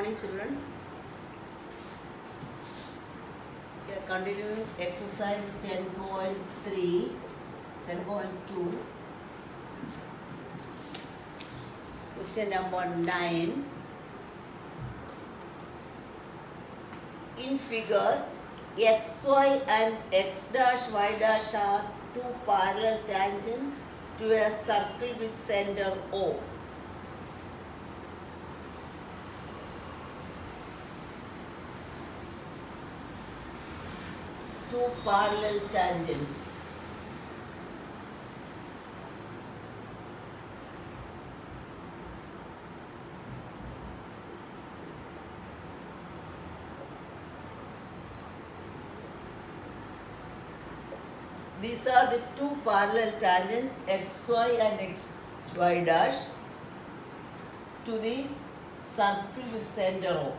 morning, children. We are continuing exercise 10.3, 10.2. Question number 9. In figure, xy and x dash y dash are two parallel tangents to a circle with center O. Two parallel tangents. These are the two parallel tangents xy and xy dash to the circle with center O.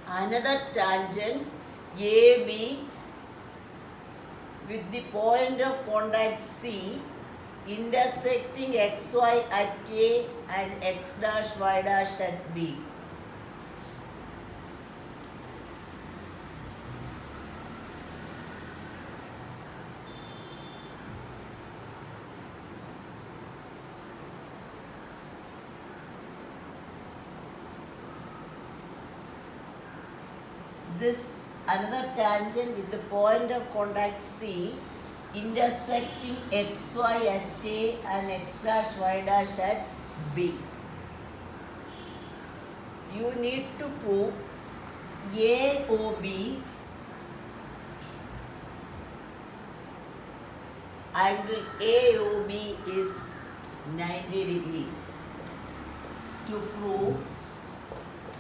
Another tangent AB with the point of contact C intersecting xy at A and x dash y dash at B. This another tangent with the point of contact C intersecting xy at A and x dash y dash at B. You need to prove AOB angle AOB is 90 degree. To prove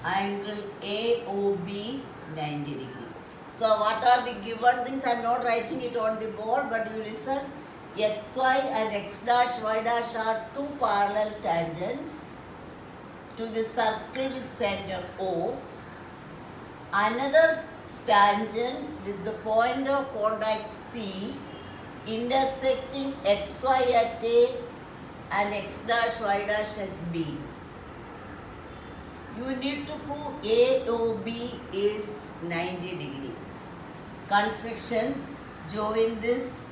angle AOB 90 degree. So what are the given things? I am not writing it on the board, but you listen. xy and x dash y dash are two parallel tangents to the circle with center O. Another tangent with the point of contact C intersecting xy at A and x dash y dash at B. You need to prove AOB is 90 degree. Construction, join this.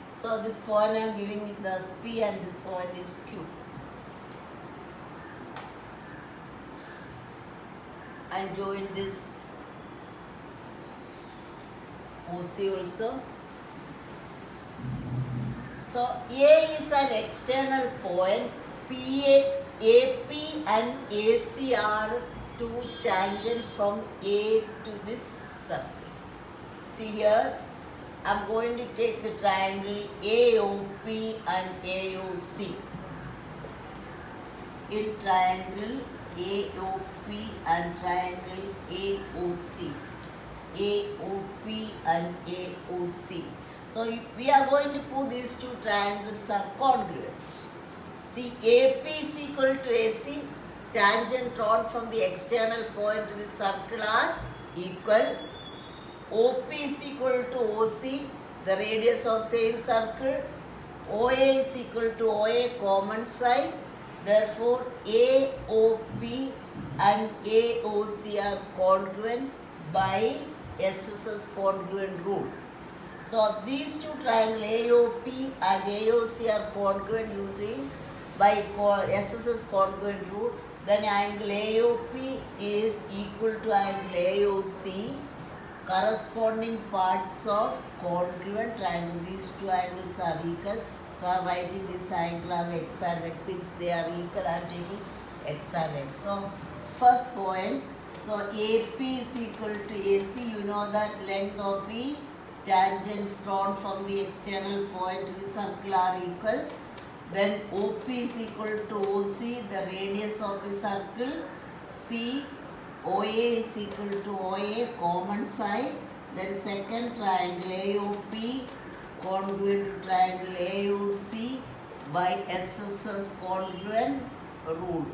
So this point I am giving it as P and this point is Q. And join this OC also. So A is an external point. AP and AC are two tangents from A to this circle. See here, I am going to take the triangle AOP and AOC. In triangle AOP and triangle AOC. AOP and AOC. So we are going to prove these two triangles are congruent. See, AP is equal to AC. Tangent drawn from the external point to the circle are equal. OP is equal to OC, the radius of same circle. OA is equal to OA, common side. Therefore, AOP and AOC are congruent by SSS congruent rule. So, these two triangles AOP and AOC are congruent using by SSS congruent rule. Then angle AOP is equal to angle AOC. Corresponding parts of congruent triangle. These two angles are equal. So I am writing this angle as x and x. Since they are equal, I am taking x and x. So first point. So AP is equal to AC. You know that length of the tangents drawn from the external point to the circle are equal. Then OP is equal to OC, the radius of the circle. C OA is equal to OA, common side. Then second triangle AOP congruent to triangle AOC by SSS congruent rule.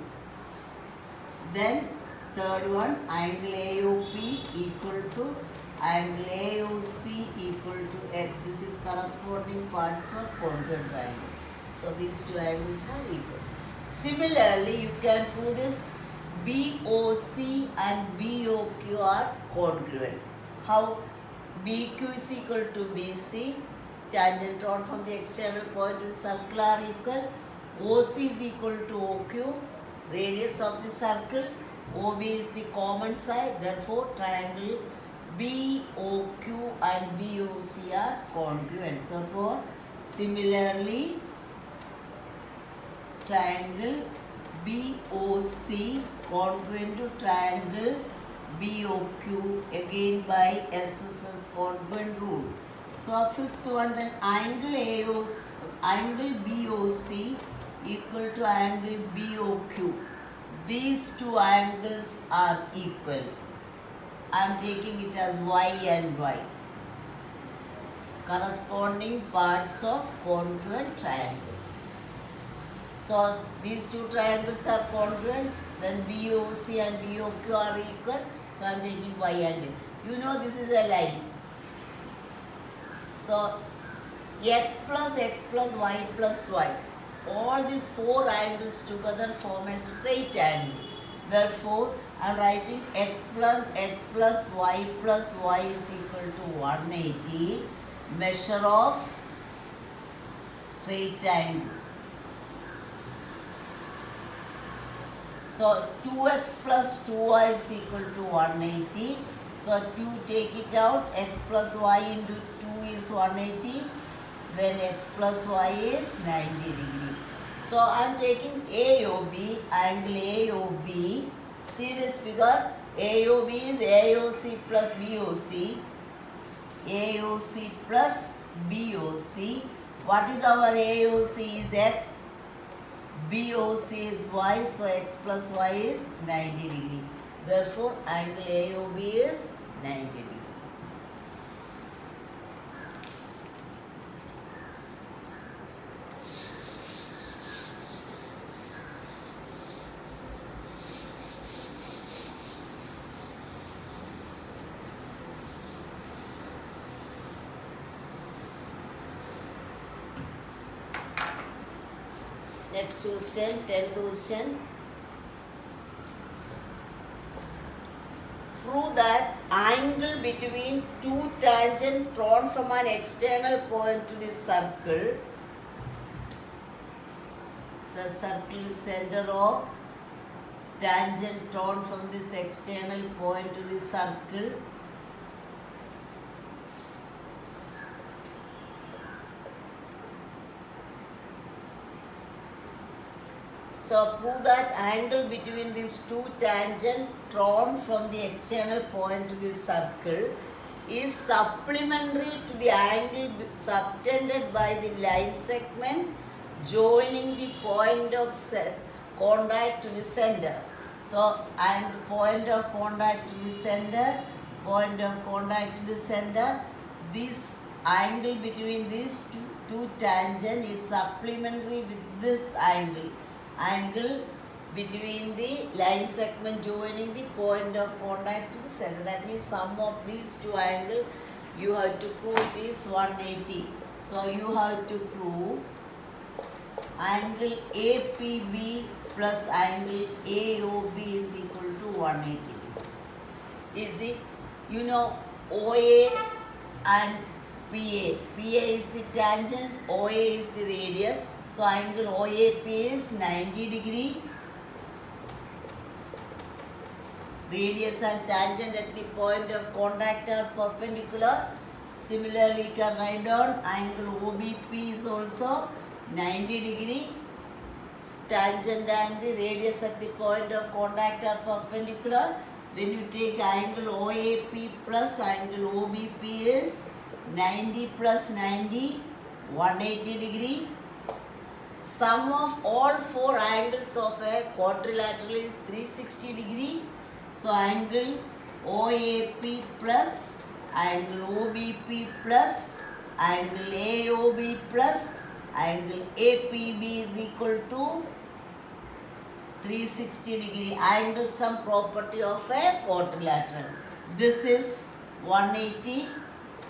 Then third one, angle AOP equal to angle AOC equal to X. This is corresponding parts of congruent triangle. So these two angles are equal. Similarly, you can prove this BOC and BOQ are congruent. How? BQ is equal to BC, tangent drawn from the external point to the circle are equal. OC is equal to OQ, radius of the circle. OB is the common side, therefore triangle BOQ and BOC are congruent. Therefore, similarly, triangle BOC congruent to triangle BOQ again by SSS congruent rule. So fifth one, then angle BOC equal to angle BOQ. These two angles are equal. I am taking it as Y and Y. Corresponding parts of congruent triangle. So these two triangles are congruent, then BOC and BOQ are equal. So I am taking Y and Y. You know this is a line. So X plus Y plus Y. All these four angles together form a straight angle. Therefore, I am writing X plus Y plus Y is equal to 180. Measure of straight angle. So 2x plus 2y is equal to 180. So 2 take it out. X plus y into 2 is 180. Then x plus y is 90 degree. So I am taking AOB, angle AOB. See this figure? AOB is AOC plus BOC. AOC plus BOC. What is our AOC is X. BOC is Y. So X plus Y is 90 degree. Therefore, angle AOB is 90 degree. Next question, 10th question. Prove that angle between two tangents drawn from an external point to the circle. So circle is center of tangent drawn from this external point to the circle. So prove that angle between these two tangents drawn from the external point to the circle is supplementary to the angle subtended by the line segment joining the point of contact to the center. So and point of contact to the center, point of contact to the center. This angle between these two tangents is supplementary with this angle. Angle between the line segment joining the point of contact to the center. That means sum of these two angles you have to prove it is 180. So you have to prove angle APB plus angle AOB is equal to 180. Is it? You know OA and PA. PA is the tangent, OA is the radius. So angle OAP is 90 degree. Radius and tangent at the point of contact are perpendicular. Similarly, you can write down angle OBP is also 90 degree. Tangent and the radius at the point of contact are perpendicular. When you take angle OAP plus angle OBP is 90 plus 90, 180 degree. Sum of all four angles of a quadrilateral is 360 degree. So angle OAP plus angle OBP plus angle AOB plus angle APB is equal to 360 degree. Angle sum property of a quadrilateral. This is 180.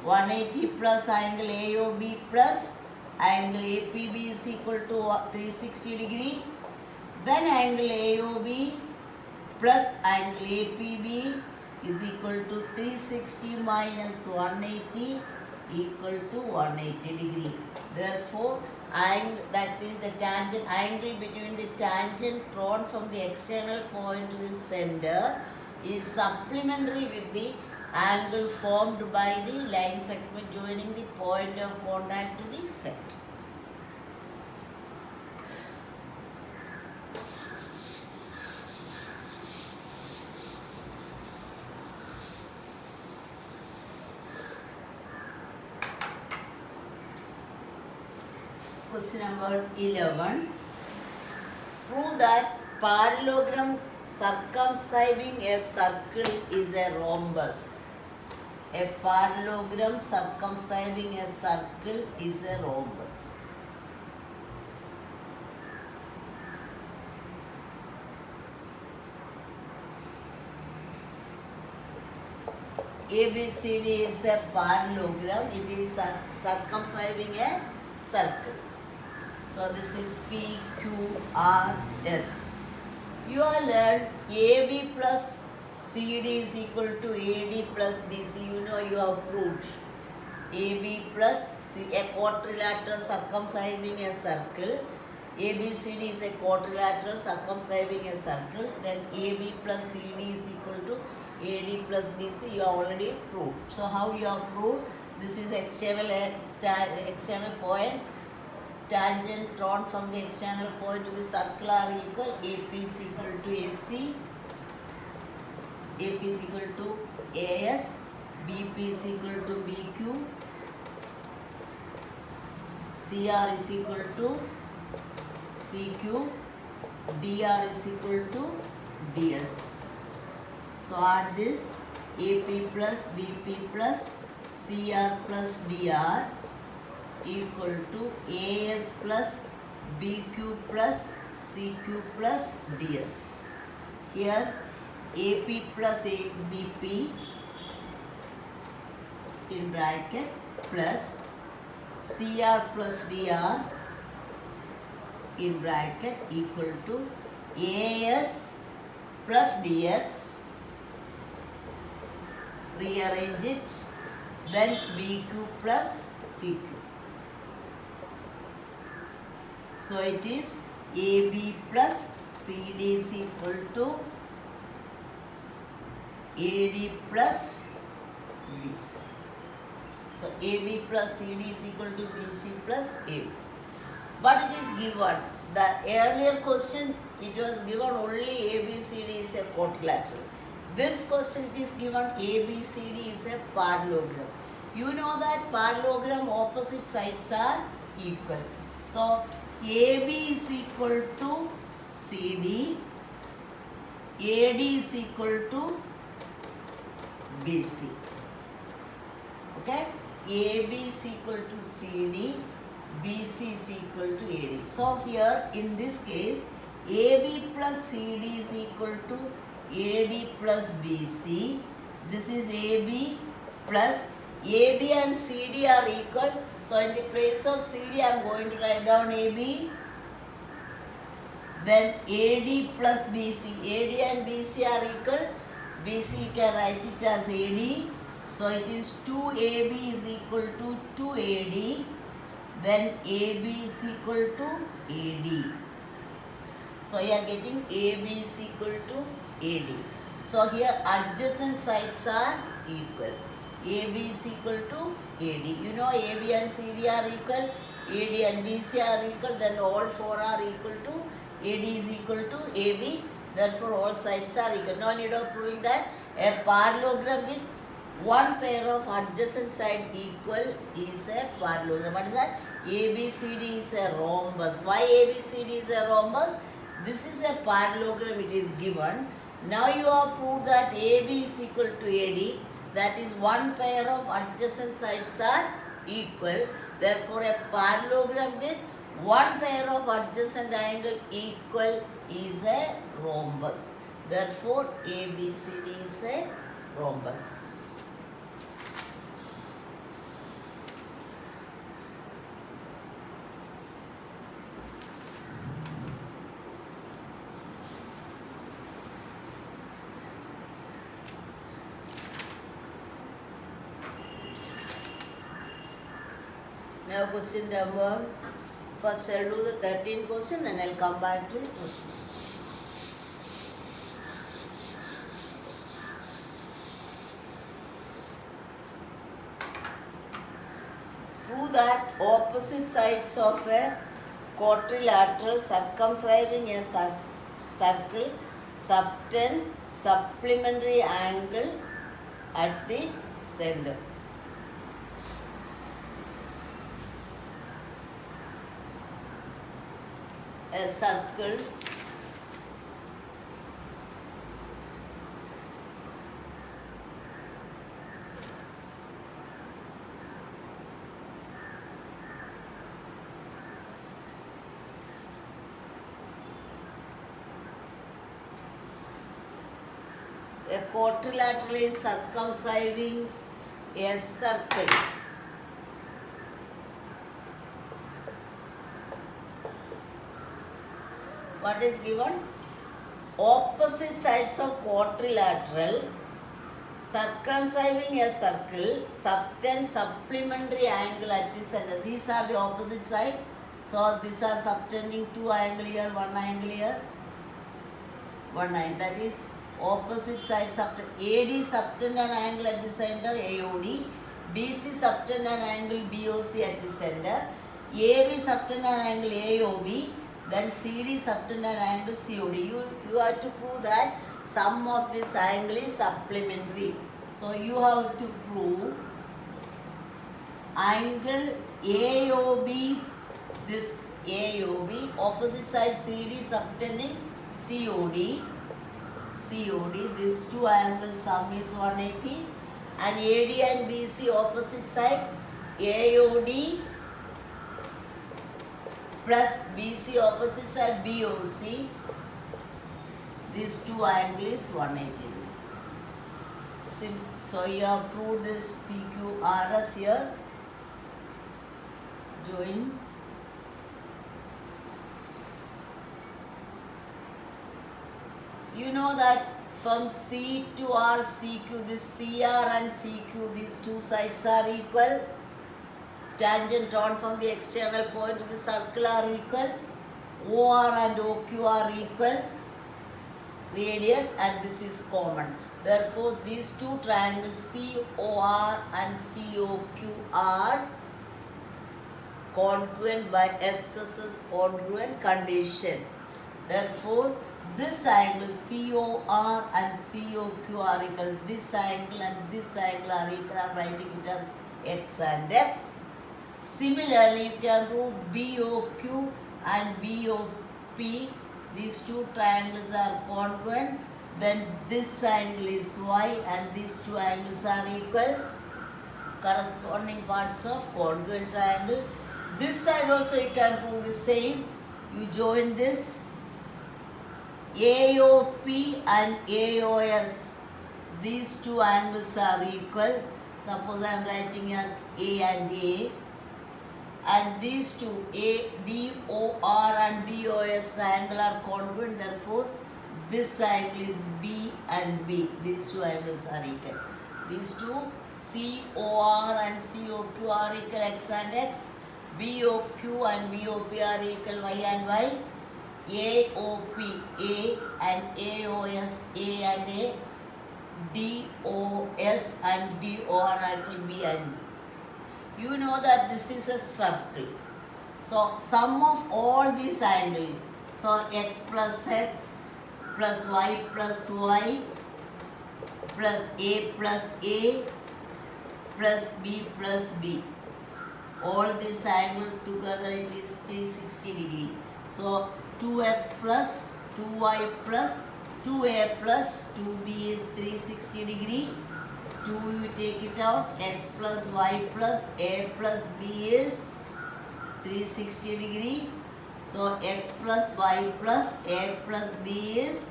180 plus angle AOB plus angle APB is equal to 360 degree. Then angle AOB plus angle APB is equal to 360 minus 180 equal to 180 degree. Therefore, that means the tangent angle between the tangent drawn from the external point to the center is supplementary with the angle formed by the line segment joining the point of contact to the center. Question number 11. Prove that parallelogram circumscribing a circle is a rhombus. A parallelogram circumscribing a circle is a rhombus. ABCD is a parallelogram. It is circumscribing a circle. So this is PQRS. You all learned AB plus CD is equal to AD plus BC. You know you have proved. AB plus C, a quadrilateral circumscribing a circle. ABCD is a quadrilateral circumscribing a circle. Then AB plus CD is equal to AD plus BC. You have already proved. So how you have proved? This is external point. Tangent drawn from the external point to the circle are equal. AP is equal to AC, AP is equal to AS, BP is equal to BQ, CR is equal to CQ, DR is equal to DS. So add this AP plus BP plus CR plus DR equal to AS plus BQ plus CQ plus DS. Here AP plus BP in bracket plus CR plus DR in bracket equal to AS plus DS. Rearrange it. Then BQ plus CQ. So it is AB plus CD is equal to AD plus BC. So AB plus CD is equal to BC plus AD. But it is given, the earlier question it was given only ABCD is a quadrilateral. This question it is given ABCD is a parallelogram. You know that parallelogram opposite sides are equal. So AB is equal to CD, AD is equal to BC. Okay? AB is equal to CD, BC is equal to AD. So here in this case, AB plus CD is equal to AD plus BC. This is AB plus AB and CD are equal. So in the place of CD I am going to write down AB. Then AD plus BC. AD and BC are equal. BC you can write it as AD. So it is 2AB is equal to 2AD. Then AB is equal to AD. So you are getting AB is equal to AD. So here adjacent sides are equal. AB is equal to AD. You know AB and CD are equal. AD and BC are equal. Then all four are equal to AD is equal to AB. Therefore all sides are equal. No need of proving that. A parallelogram with one pair of adjacent side equal is a parallelogram. What is that? ABCD is a rhombus. Why ABCD is a rhombus? This is a parallelogram, it is given. Now you have proved that AB is equal to AD. That is one pair of adjacent sides are equal. Therefore, a parallelogram with one pair of adjacent angle equal is a rhombus. Therefore, ABCD is a rhombus. Now question number, first I'll do the 13th question, then I'll come back to the 12th question. Prove that opposite sides of a quadrilateral circumscribing a circle subtend supplementary angle at the center. A circle quadrilateral is circumscribing a circle. What is given? Opposite sides of quadrilateral circumscribing a circle subtend supplementary angle at the center. These are the opposite side. So these are subtending two angle here, one angle here, one angle. That is opposite side subtend. AD subtend an angle at the center, AOD. BC subtend an angle, BOC at the center. AB subtend an angle, AOB. Then CD subtend an angle, COD. You have to prove that sum of this angle is supplementary. So you have to prove angle AOB, this AOB, opposite side CD subtending COD. These two angles sum is 180. And AD and BC opposite side AOD plus BC opposite side BOC. These two angles 180. So you have proved this PQRS here. Join. You know that from C to R, CQ, this CR and CQ, these two sides are equal. Tangent drawn from the external point to the circle are equal. OR and OQ are equal radius, and this is common. Therefore, these two triangles COR and COQ are congruent by SSS congruent condition. Therefore, this angle COR and COQ are equal. This angle and this angle are equal. I am writing it as X and X. Similarly, you can prove BOQ and BOP. These two triangles are congruent. Then this angle is Y and these two angles are equal. Corresponding parts of congruent triangle. This side also you can prove the same. You join this. AOP and AOS, these two angles are equal. Suppose I am writing as A and A. And these two, DOR and DOS triangle are congruent. Therefore, this angle is B and B. These two angles are equal. These two, COR and COQ are equal X and X. BOQ and BOP are equal Y and Y. AOP, A and AOS, A and A. DOS and DOR are equal B and B. You know that this is a circle. So, sum of all these angles. So, X plus X plus Y plus Y plus A plus A plus B plus B. All this angle together it is 360 degree. So, 2x plus 2y plus 2a plus 2b is 360 degree. 2 you take it out, x plus y plus a plus b is 360 degree. So x plus y plus a plus b is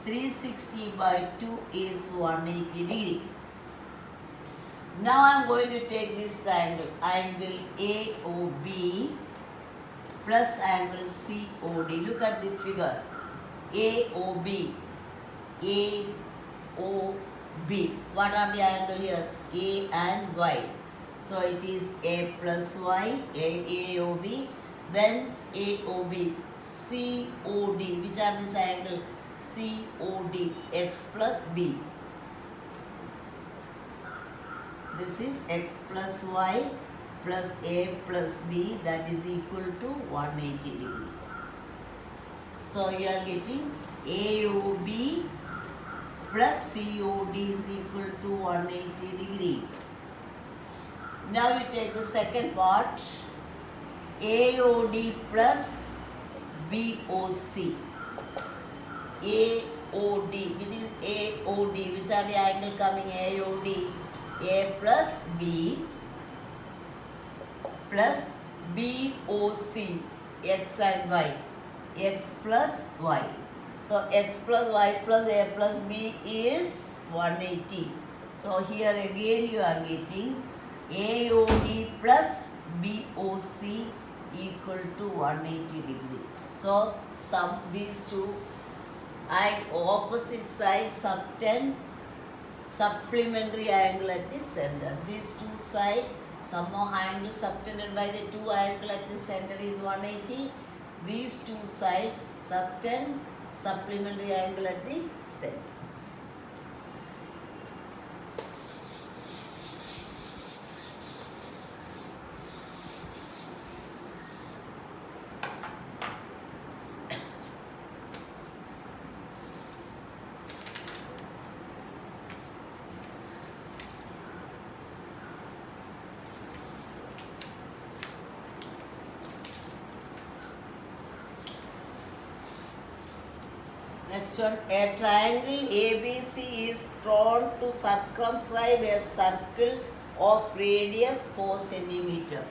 360 by 2 is 180 degree. Now I am going to take this triangle, angle AOB plus angle COD. Look at the figure. AOB. AOB. What are the angle here? A and Y. So it is A plus Y, AOB. Then AOB, COD. Which are this angle? COD, X plus B. This is x plus y plus a plus b, that is equal to 180 degree. So you are getting AOB plus COD is equal to 180 degree. Now we take the second part, AOD plus BOC. AOD, which is AOD, which are the angle coming AOD? A plus B plus BOC, x and y, x plus y. So x plus y plus a plus b is 180. So here again you are getting AOD plus BOC equal to 180 degree. So sum these two and opposite side subtend supplementary angle at the center. These two sides, sum of angle subtended by the two angle at the center is 180. These two sides subtend supplementary angle at the center. Next one, a triangle ABC is drawn to circumscribe a circle of radius 4 centimeter.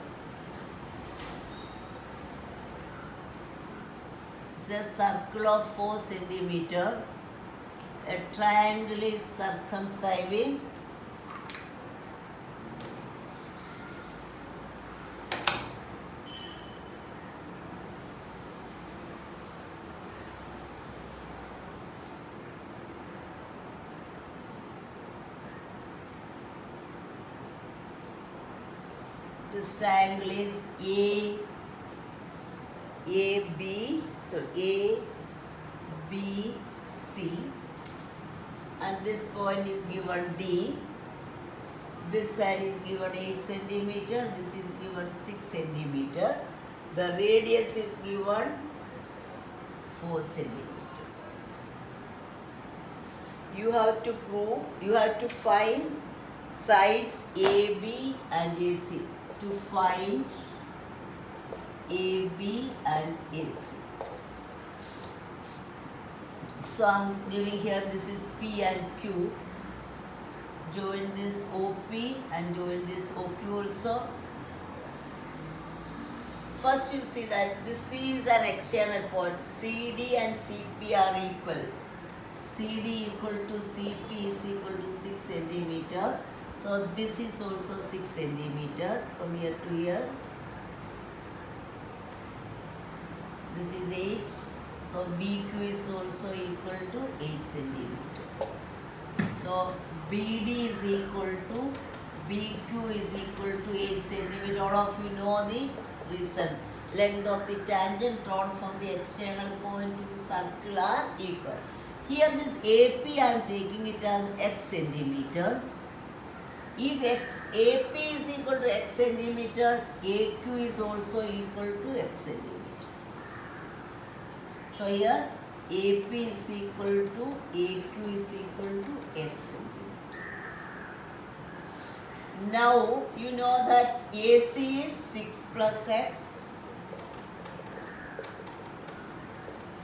It's a circle of 4 centimeter. A triangle is circumscribing this triangle is AB, so ABC, and this point is given D. This side is given 8 centimeter, this is given 6 centimeter. The radius is given 4 centimeter. You have to prove, you have to find sides AB and AC. To find AB and AC. So I am giving here, this is P and Q. Join this OP and join this OQ also. First you see that this C is an external point. CD and CP are equal. CD equal to CP is equal to 6 centimeter. So this is also 6 centimeter from here to here. This is 8. So BQ is also equal to 8 centimeter. So BD is equal to BQ is equal to 8 centimeter. All of you know the reason. Length of the tangent drawn from the external point to the circle are equal. Here this AP I am taking it as x centimeter. If AP is equal to x centimeter, AQ is also equal to x centimeter. So here AP is equal to AQ is equal to x centimeter. Now you know that AC is 6 plus x,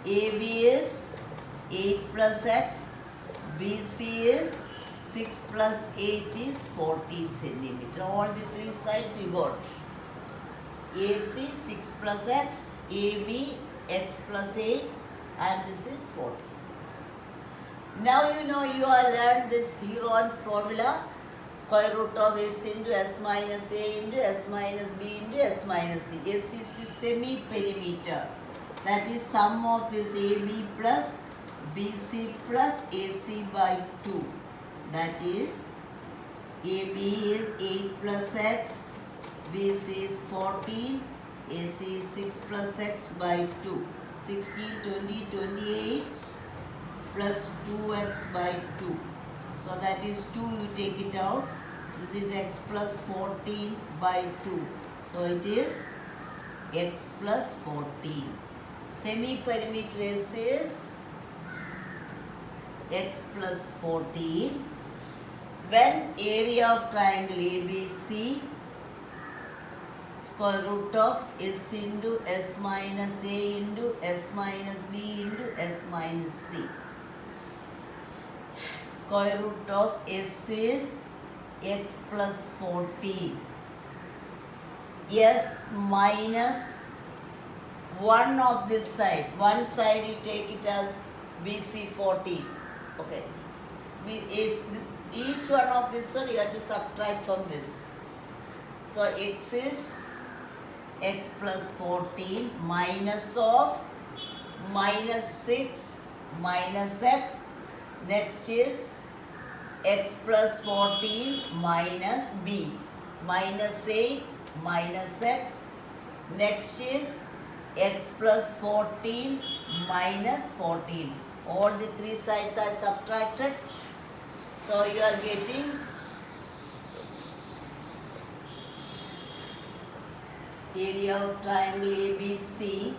AB is 8 plus x, BC is 6 plus 8 is 14 centimeter. All the three sides you got. AC 6 plus x, AB x plus 8, and this is 14. Now you know you have learned this Heron's formula. Square root of s into s minus a into s minus b into s minus c. S is the semi-perimeter. That is sum of this AB plus BC plus AC by 2. That is AB is 8 plus x, BC is 14, AC is 6 plus x by 2. 16, 20, 28 plus 2x by 2. So that is 2, you take it out. This is x plus 14 by 2. So it is x plus 14. Semi-perimeter S is x plus 14. When area of triangle ABC, square root of s into s minus a into s minus b into s minus c. Square root of s is x plus 14. S minus one of this side. One side you take it as BC 14. Okay. Each one of this one you have to subtract from this. So x is x plus 14 minus of minus 6 minus x. Next is x plus 14 minus b minus 8 minus x. Next is x plus 14 minus 14. All the three sides are subtracted. So you are getting area of triangle ABC.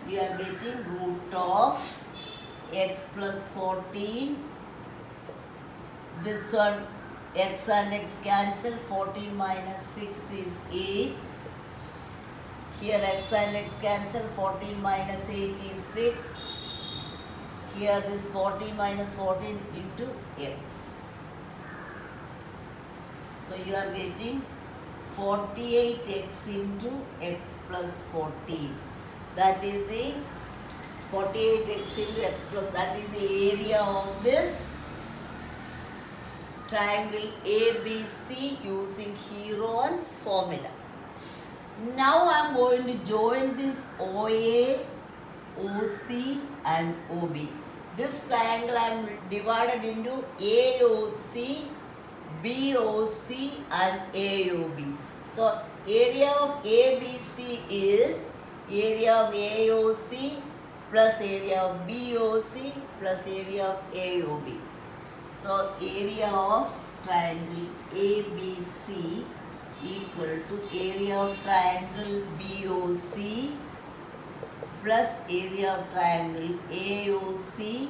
We are getting root of x plus 14. This one x and x cancel. 14 minus 6 is 8. Here x and x cancel. 14 minus 8 is 6. Here this 14 minus 14 into x. So you are getting 48x into x plus 14. That is the 48x into x plus, that is the area of this triangle ABC using Heron's formula. Now I am going to join this OA, OC and OB. This triangle I am divided into AOC, BOC and AOB. So area of ABC is area of AOC plus area of BOC plus area of AOB. So area of triangle ABC equal to area of triangle BOC plus area of triangle AOC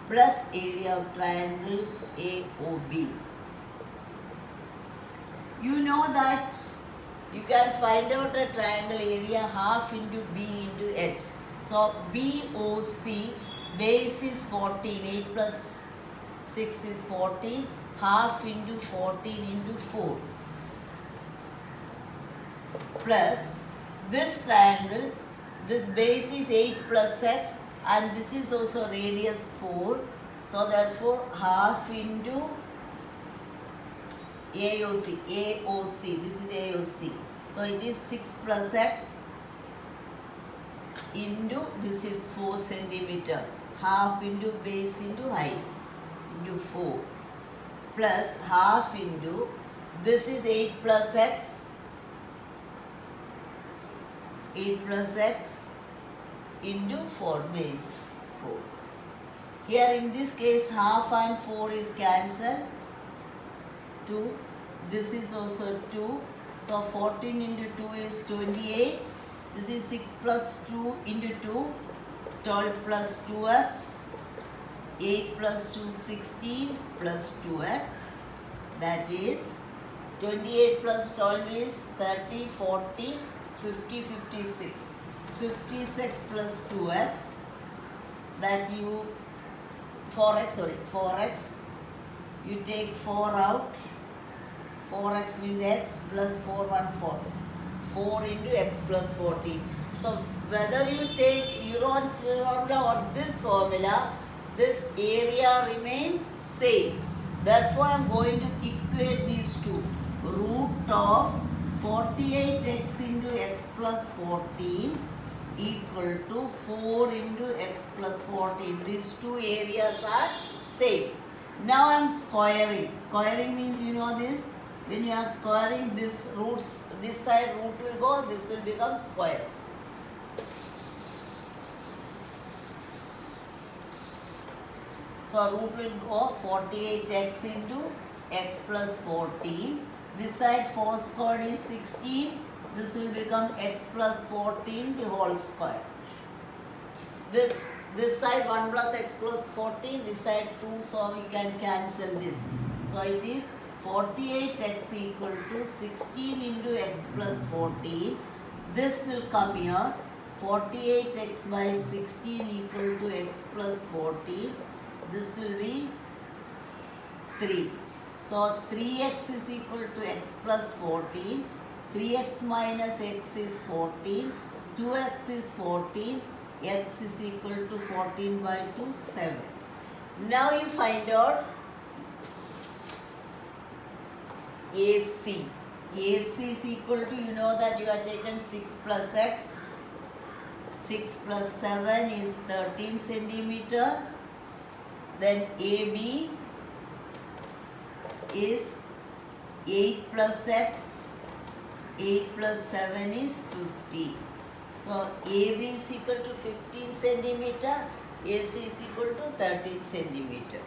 plus area of triangle AOB. You know that you can find out a triangle area half into B into H. So BOC, base is 14, 8 plus 6 is 14, half into 14 into 4. Plus this triangle, this base is 8 plus x and this is also radius 4. So therefore half into AOC, this is AOC. So it is 6 plus x into, this is 4 centimeter, half into base into height into 4 plus half into, this is 8 plus x, 8 plus x into 4 base 4. Here in this case half and 4 is cancelled. 2. This is also 2. So 14 into 2 is 28. This is 6 plus 2 into 2. 12 plus 2x. 8 plus 2 16 plus 2x. That is 28 plus 12 is 30, 40, 50, 56. 56 plus 2x. That you 4x You take 4 out. 4x means x plus 4, 1, 4. 4 into x plus 14. So whether you take Euron's formula or this formula, this area remains same. Therefore, I am going to equate these two. Root of 48x into x plus 14 equal to 4 into x plus 14. These two areas are same. Now I am squaring. Squaring means you know this. When you are squaring this roots, this side root will go, this will become square. So root will go 48x into x plus 14. This side 4 squared is 16. This will become x plus 14 the whole square. This side 1 plus x plus 14, this side 2, so we can cancel this. So it is 48x equal to 16 into x plus 14. This will come here. 48x by 16 equal to x plus 14. This will be 3. So 3x is equal to x plus 14. 3x minus x is 14. 2x is 14. X is equal to 14 by 2, 7. Now you find out AC. AC is equal to, you know that you have taken 6 plus x. 6 plus 7 is 13 centimeter. Then AB is 8 plus x. 8 plus 7 is 50. So AB is equal to 15 centimeter. AC is equal to 13 centimeter.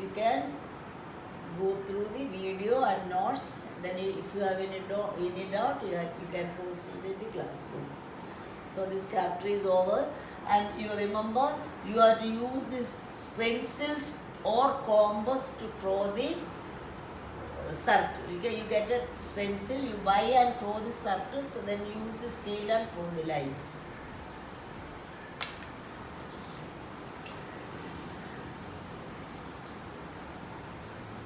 You can go through the video and notes. Then if you have any doubt, you can post it in the classroom. So this chapter is over, and you remember you have to use this stencils or compass to draw the circle. You get a stencil, you buy and draw the circle, so then use the scale and draw the lines.